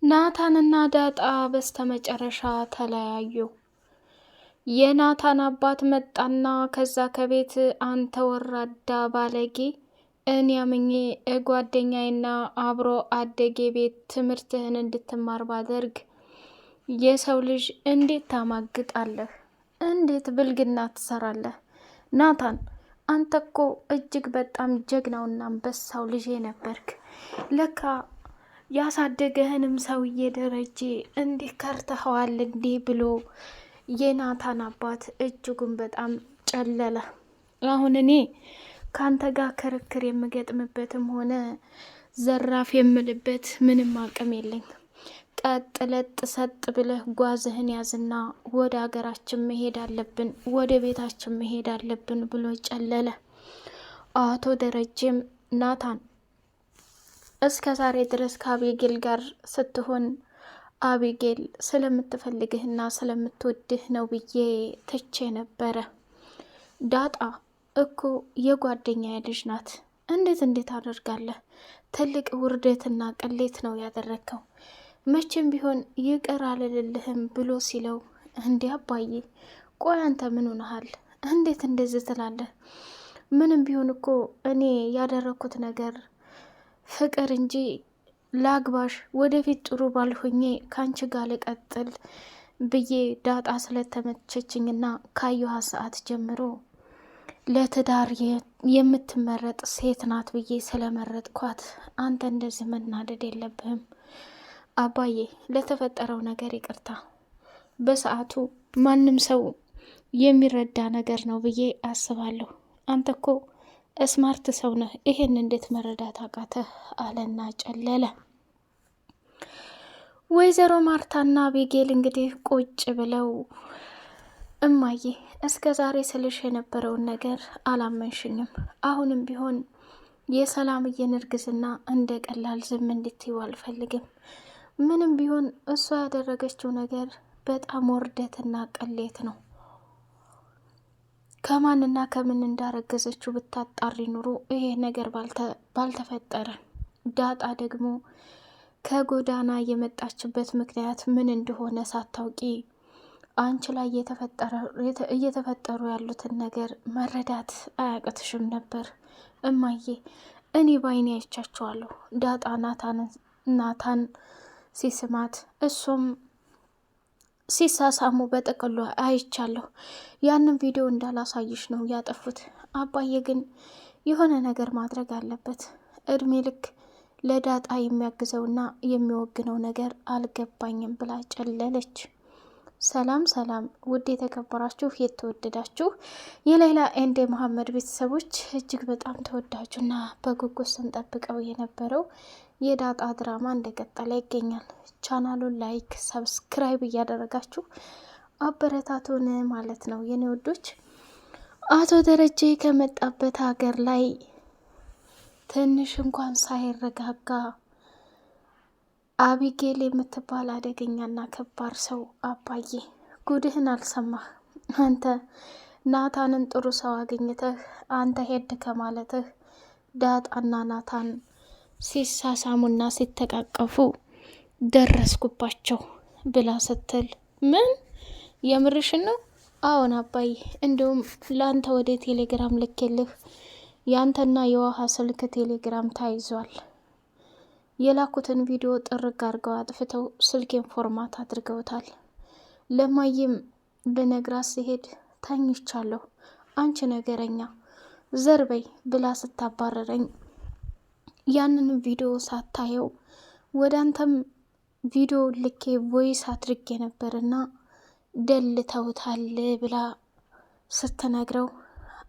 ናታንና ዳጣ በስተመጨረሻ ተለያዩ። የናታን አባት መጣና ከዛ ከቤት አንተ ወራዳ ባለጌ፣ እኔ አምኜ ጓደኛዬና አብሮ አደጌ ቤት ትምህርትህን እንድትማር ባደርግ የሰው ልጅ እንዴት ታማግጣለህ? እንዴት ብልግና ትሰራለህ? ናታን አንተ እኮ እጅግ በጣም ጀግናውና አንበሳው ልጄ ነበርክ። ለካ ያሳደገህንም ሰውዬ ደረጀ እንዲህ ከርተኸዋል እንዴ ብሎ የናታን አባት እጅጉን በጣም ጨለለ። አሁን እኔ ካንተ ጋር ክርክር የምገጥምበትም ሆነ ዘራፍ የምልበት ምንም አቅም የለኝ። ቀጥ ለጥ ሰጥ ብለህ ጓዝህን ያዝና ወደ ሀገራችን መሄድ አለብን፣ ወደ ቤታችን መሄድ አለብን ብሎ ጨለለ። አቶ ደረጀም ናታን እስከ ዛሬ ድረስ ከአቤጌል ጋር ስትሆን አቤጌል ስለምትፈልግህና ስለምትወድህ ነው ብዬ ትቼ ነበረ። ዳጣ እኮ የጓደኛ ልጅ ናት። እንዴት አደርጋለህ? ትልቅ ውርደትና ቅሌት ነው ያደረግከው። መቼም ቢሆን ይቅር አልልልህም ብሎ ሲለው፣ እንዴ አባዬ ቆይ አንተ ምን ሆነሃል? እንዴት እንደዚህ ትላለህ? ምንም ቢሆን እኮ እኔ ያደረግኩት ነገር ፍቅር እንጂ ላግባሽ ወደፊት ጥሩ ባልሆኜ ከአንቺ ጋር ልቀጥል ብዬ ዳጣ ስለተመቸችኝና ካየኋ ሰዓት ጀምሮ ለትዳር የምትመረጥ ሴት ናት ብዬ ስለመረጥኳት አንተ እንደዚህ መናደድ የለብህም። አባዬ ለተፈጠረው ነገር ይቅርታ። በሰዓቱ ማንም ሰው የሚረዳ ነገር ነው ብዬ አስባለሁ። አንተ እኮ ስማርት ሰው ነህ፣ ይሄን እንዴት መረዳት አቃተህ? አለና ጨለለ። ወይዘሮ ማርታና አቤጌል እንግዲህ ቁጭ ብለው እማዬ እስከ ዛሬ ስልሽ የነበረውን ነገር አላመንሽኝም። አሁንም ቢሆን የሰላምዬን እርግዝና እንደ ቀላል ዝም እንድትይው አልፈልግም። ምንም ቢሆን እሷ ያደረገችው ነገር በጣም ውርደትና ቅሌት ነው። ከማንና ከምን እንዳረገዘችው ብታጣሪ ኑሮ ይሄ ነገር ባልተፈጠረ። ዳጣ ደግሞ ከጎዳና የመጣችበት ምክንያት ምን እንደሆነ ሳታውቂ አንቺ ላይ እየተፈጠሩ ያሉትን ነገር መረዳት አያቅትሽም ነበር። እማዬ እኔ ባይኔ አይቻቸዋለሁ። ዳጣ ናታን ሲስማት እሱም ሲሳሳሙ በጥቅሉ አይቻለሁ። ያንን ቪዲዮ እንዳላሳይሽ ነው ያጠፉት። አባዬ ግን የሆነ ነገር ማድረግ አለበት። እድሜ ልክ ለዳጣ የሚያግዘውና የሚወግነው ነገር አልገባኝም ብላ ጨለለች። ሰላም ሰላም! ውድ የተከበራችሁ የተወደዳችሁ የሌላ ኤንድ መሐመድ ቤተሰቦች እጅግ በጣም ተወዳጁና በጉጉት ስንጠብቀው የነበረው የዳጣ ድራማ እንደቀጠለ ይገኛል። ቻናሉን ላይክ፣ ሰብስክራይብ እያደረጋችሁ አበረታቱን ማለት ነው የኔ ወዶች። አቶ ደረጀ ከመጣበት ሀገር ላይ ትንሽ እንኳን ሳይረጋጋ አቢጌል የምትባል አደገኛና ከባድ ሰው፣ አባዬ ጉድህን አልሰማህ? አንተ ናታንን ጥሩ ሰው አግኝተህ አንተ ሄድ ከማለትህ ዳጣና ናታን ሲሳሳሙና ሲተቃቀፉ ደረስኩባቸው ብላ ስትል፣ ምን የምርሽን ነው? አዎን አባዬ፣ እንዲሁም ለአንተ ወደ ቴሌግራም ልኬልህ ያንተና የውሃ ስልክ ቴሌግራም ታይዟል። የላኩትን ቪዲዮ ጥርግ አድርገው አጥፍተው ስልኬን ፎርማት አድርገውታል። ለማየም ልነግራት ሲሄድ ተኝቻለሁ፣ አንቺ ነገረኛ ዘርበይ ብላ ስታባረረኝ ያንን ቪዲዮ ሳታየው ወደ አንተም ቪዲዮ ልኬ ቮይስ አድርጌ ነበርና ደልተውታል ብላ ስትነግረው፣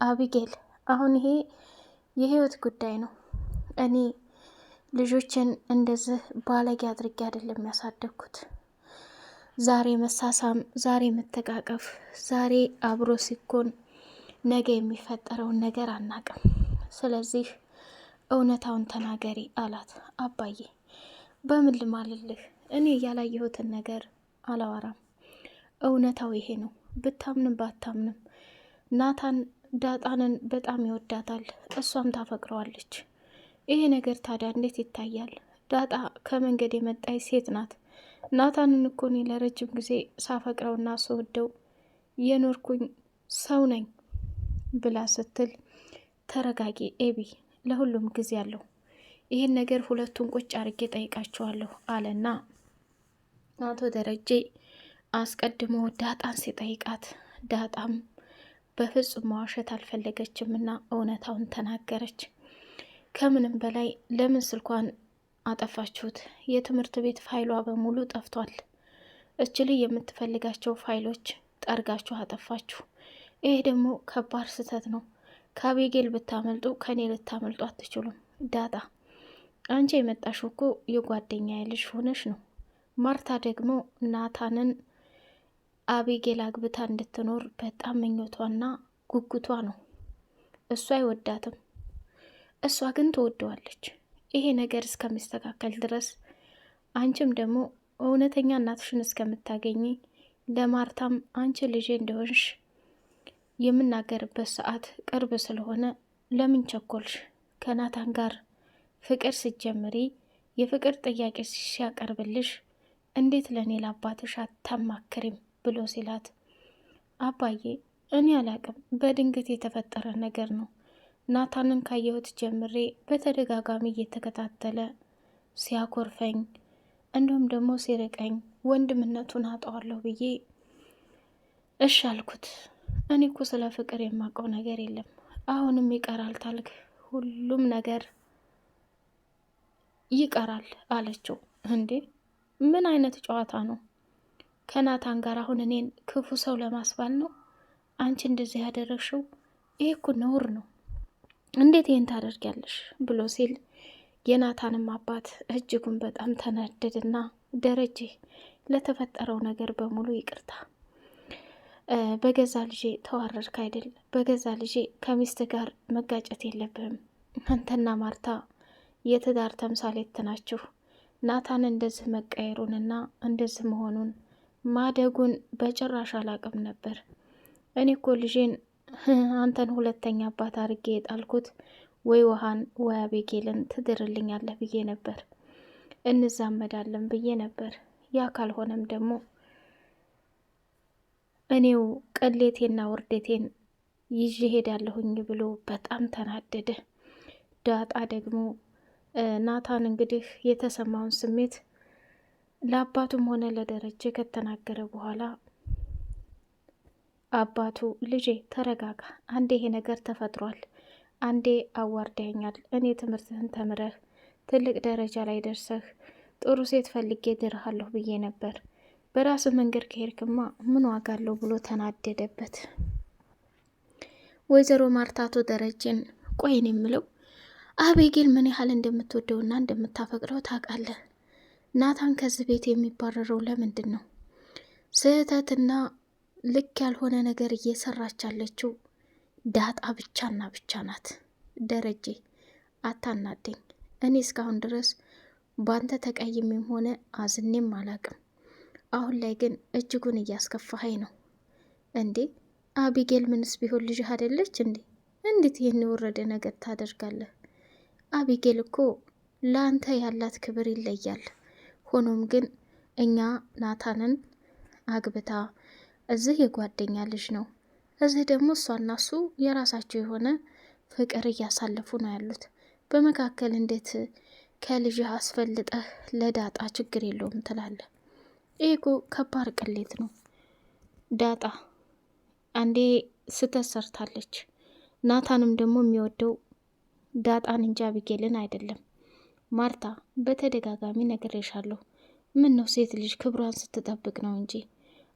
አቢጌል አሁን ይሄ የህይወት ጉዳይ ነው። እኔ ልጆችን እንደዚህ ባለጌ አድርጌ አይደለም ያሳደግኩት። ዛሬ መሳሳም፣ ዛሬ መተቃቀፍ፣ ዛሬ አብሮ ሲኮን ነገ የሚፈጠረውን ነገር አናቅም። ስለዚህ እውነታውን ተናገሪ አላት። አባዬ በምን ልማልልህ? እኔ ያላየሁትን ነገር አላወራም። እውነታው ይሄ ነው። ብታምንም ባታምንም ናታን ዳጣንን በጣም ይወዳታል፣ እሷም ታፈቅረዋለች። ይሄ ነገር ታዲያ እንዴት ይታያል? ዳጣ ከመንገድ የመጣች ሴት ናት። ናታንን እኮ እኔ ለረጅም ጊዜ ሳፈቅረውና ስወደው የኖርኩኝ ሰው ነኝ ብላ ስትል፣ ተረጋጊ ኤቢ፣ ለሁሉም ጊዜ አለው። ይህን ነገር ሁለቱን ቁጭ አርጌ ጠይቃቸዋለሁ አለና አቶ ደረጀ አስቀድሞ ዳጣን ሲጠይቃት፣ ዳጣም በፍጹም መዋሸት አልፈለገችም እና እውነታውን ተናገረች። ከምንም በላይ ለምን ስልኳን አጠፋችሁት? የትምህርት ቤት ፋይሏ በሙሉ ጠፍቷል። እችል የምትፈልጋቸው ፋይሎች ጠርጋችሁ አጠፋችሁ። ይሄ ደግሞ ከባድ ስህተት ነው። ከአቤጌል ብታመልጡ ከኔ ልታመልጡ አትችሉም። ዳጣ አንቺ የመጣሽው እኮ የጓደኛ ልጅ ሆነሽ ነው። ማርታ ደግሞ ናታንን አቤጌል አግብታ እንድትኖር በጣም ምኞቷና ጉጉቷ ነው። እሷ አይወዳትም፣ እሷ ግን ትወደዋለች። ይሄ ነገር እስከሚስተካከል ድረስ አንቺም ደግሞ እውነተኛ እናትሽን እስከምታገኝ ለማርታም አንቺ ልጄ እንደሆንሽ የምናገርበት ሰዓት ቅርብ ስለሆነ ለምን ቸኮልሽ? ከናታን ጋር ፍቅር ስትጀምሪ የፍቅር ጥያቄ ሲያቀርብልሽ እንዴት ለእኔ ለአባትሽ አታማክሪም ብሎ ሲላት፣ አባዬ እኔ አላቅም፣ በድንገት የተፈጠረ ነገር ነው። ናታንን ካየሁት ጀምሬ በተደጋጋሚ እየተከታተለ ሲያኮርፈኝ፣ እንዲሁም ደግሞ ሲርቀኝ ወንድምነቱን አጣዋለሁ ብዬ እሺ አልኩት። እኔ እኮ ስለ ፍቅር የማውቀው ነገር የለም። አሁንም ይቀራል ታልክ፣ ሁሉም ነገር ይቀራል አለችው። እንዴ ምን አይነት ጨዋታ ነው? ከናታን ጋር አሁን እኔን ክፉ ሰው ለማስባል ነው አንቺ እንደዚህ ያደረግሽው? ይሄ እኮ ነውር ነው። እንዴት ይህን ታደርጊያለሽ? ብሎ ሲል የናታንም አባት እጅጉን በጣም ተናደድና፣ ደረጀ ለተፈጠረው ነገር በሙሉ ይቅርታ። በገዛ ልጄ ተዋረድክ አይደል? በገዛ ልጄ ከሚስት ጋር መጋጨት የለብህም። አንተና ማርታ የትዳር ተምሳሌት ናችሁ። ናታን እንደዚህ መቀየሩንና እንደዚህ መሆኑን ማደጉን በጭራሽ አላቅም ነበር። እኔ እኮ ልጄን አንተን ሁለተኛ አባት አርጌ የጣልኩት ወይ ውሃን ወይ አቤጌልን ትድርልኛለህ ብዬ ነበር፣ እንዛመዳለን ብዬ ነበር። ያ ካልሆነም ደግሞ እኔው ቅሌቴና ውርደቴን ይዤ ሄዳለሁኝ ብሎ በጣም ተናደደ። ዳጣ ደግሞ ናታን እንግዲህ የተሰማውን ስሜት ለአባቱም ሆነ ለደረጀ ከተናገረ በኋላ አባቱ ልጄ ተረጋጋ፣ አንዴ ይሄ ነገር ተፈጥሯል፣ አንዴ አዋርዳኛል። እኔ ትምህርትህን ተምረህ ትልቅ ደረጃ ላይ ደርሰህ ጥሩ ሴት ፈልጌ ድርሃለሁ ብዬ ነበር። በራስህ መንገድ ከሄድክማ ምን ዋጋ አለው ብሎ ተናደደበት። ወይዘሮ ማርታቶ ደረጀን ቆይን የምለው አቤጌል ምን ያህል እንደምትወደውና እንደምታፈቅረው ታውቃለህ? ናታን ከዚህ ቤት የሚባረረው ለምንድን ነው? ስህተትና ልክ ያልሆነ ነገር እየሰራች ያለችው ዳጣ ብቻና ብቻ ናት። ደረጀ አታናደኝ። እኔ እስካሁን ድረስ ባንተ ተቀይሜም ሆነ አዝኔም አላቅም። አሁን ላይ ግን እጅጉን እያስከፋኸኝ ነው። እንዴ አቢጌል ምንስ ቢሆን ልጅህ አይደለች እንዴ? እንዴት ይህን የወረደ ነገር ታደርጋለህ? አቢጌል እኮ ለአንተ ያላት ክብር ይለያል። ሆኖም ግን እኛ ናታንን አግብታ እዚህ የጓደኛ ልጅ ነው፣ እዚህ ደግሞ እሷና እሱ የራሳቸው የሆነ ፍቅር እያሳለፉ ነው ያሉት። በመካከል እንዴት ከልጅህ አስፈልጠህ ለዳጣ ችግር የለውም ትላለህ? ይህ እኮ ከባድ ቅሌት ነው። ዳጣ አንዴ ስተት ሰርታለች። ናታንም ደግሞ የሚወደው ዳጣን እንጂ አቢጌልን አይደለም። ማርታ በተደጋጋሚ ነግሬሻለሁ። ምን ነው ሴት ልጅ ክብሯን ስትጠብቅ ነው እንጂ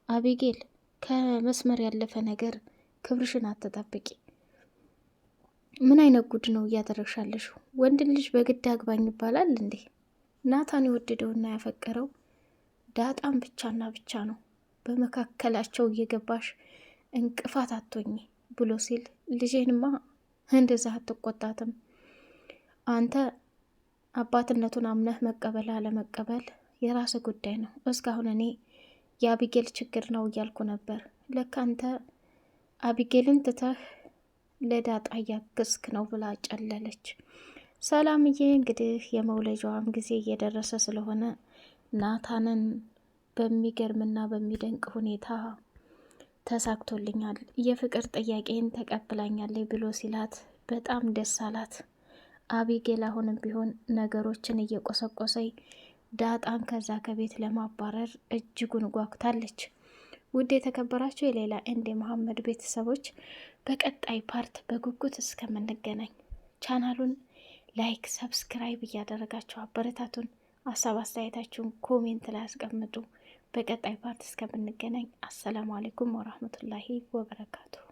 አቢጌል ከመስመር ያለፈ ነገር ክብርሽን አትጠብቂ። ምን አይነት ጉድ ነው እያደረግሻለሽው? ወንድ ልጅ በግድ አግባኝ ይባላል እንዴ? ናታን የወደደውና ያፈቀረው ዳጣን ብቻና ብቻ ነው። በመካከላቸው እየገባሽ እንቅፋት አትሆኝ ብሎ ሲል፣ ልጄንማ እንደዛ አትቆጣትም። አንተ አባትነቱን አምነህ መቀበል አለመቀበል የራስ ጉዳይ ነው። እስካሁን እኔ የአቢጌል ችግር ነው እያልኩ ነበር። ለካ አንተ አቢጌልን ትተህ ለዳጣ እያገዝክ ነው ብላ ጨለለች። ሰላምዬ እንግዲህ የመውለጃዋም ጊዜ እየደረሰ ስለሆነ ናታንን በሚገርምና በሚደንቅ ሁኔታ ተሳክቶልኛል፣ የፍቅር ጥያቄን ተቀብላኛለች ብሎ ሲላት በጣም ደስ አላት። አቢጌል አሁንም ቢሆን ነገሮችን እየቆሰቆሰኝ ዳጣን ከዛ ከቤት ለማባረር እጅጉን ጓጉታለች። ውድ የተከበራችሁ የሌላ ኤንድ መሐመድ ቤተሰቦች በቀጣይ ፓርት በጉጉት እስከምንገናኝ ቻናሉን ላይክ፣ ሰብስክራይብ እያደረጋችሁ አበረታቱን። ሀሳብ አስተያየታችሁን ኮሜንት ላይ አስቀምጡ። በቀጣይ ፓርት እስከምንገናኝ አሰላሙ አለይኩም ወራህመቱላሂ ወበረካቱ።